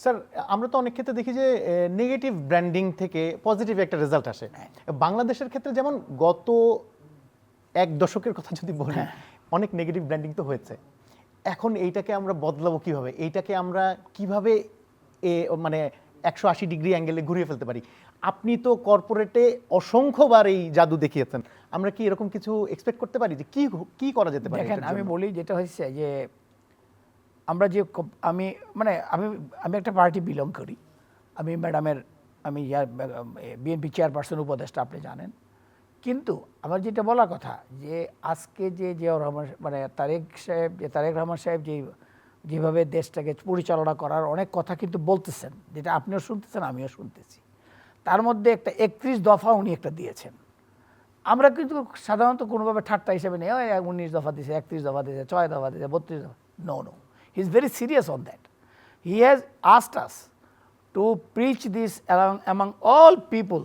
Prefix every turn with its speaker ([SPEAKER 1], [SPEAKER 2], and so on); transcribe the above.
[SPEAKER 1] Sir আমরা তো অনেক ক্ষেত্রে দেখি যে নেগেটিভ ব্র্যান্ডিং থেকে পজিটিভ একটা রেজাল্ট আসে। বাংলাদেশের ক্ষেত্রে যেমন গত এক দশকের কথা যদি বলি, অনেক নেগেটিভ ব্র্যান্ডিং তো হয়েছে। এখন এইটাকে আমরা বদলাবো কিভাবে? এইটাকে আমরা কিভাবে মানে 180 ডিগ্রি অ্যাঙ্গেলে ঘুরিয়ে ফেলতে পারি? আপনি তো কর্পোরেটে অসংখ্যবার এই জাদু দেখিয়েছেন। আমরা কি এরকম কিছু এক্সপেক্ট করতে পারি যে কি কি করা যেতে পারে?
[SPEAKER 2] দেখেন, আমি বলি যেটা হচ্ছে যে আমরা যে আমি মানে আমি আমি একটা পার্টি বিলং করি। আমি ম্যাডামের আমি বিএনপি চেয়ারপারসন উপদেষ্টা, আপনি জানেন। কিন্তু আমার যেটা বলার কথা যে আজকে যে জিয়াউর রহমান মানে তারেক রহমান সাহেব যেভাবে দেশটাকে পরিচালনা করার অনেক কথা কিন্তু বলতেছেন, যেটা আপনিও শুনতেছেন আমিও শুনতেছি। তার মধ্যে একটা 31 দফা উনি একটা দিয়েছেন। আমরা কিন্তু সাধারণত কোনোভাবে ঠাট্টা হিসেবে নেই, 19 দফা দিয়েছে, 31 দফা দিয়েছে, 6 দফা দিয়েছে, 32 দফা। No, he is very serious on that. He has asked us to preach this among all people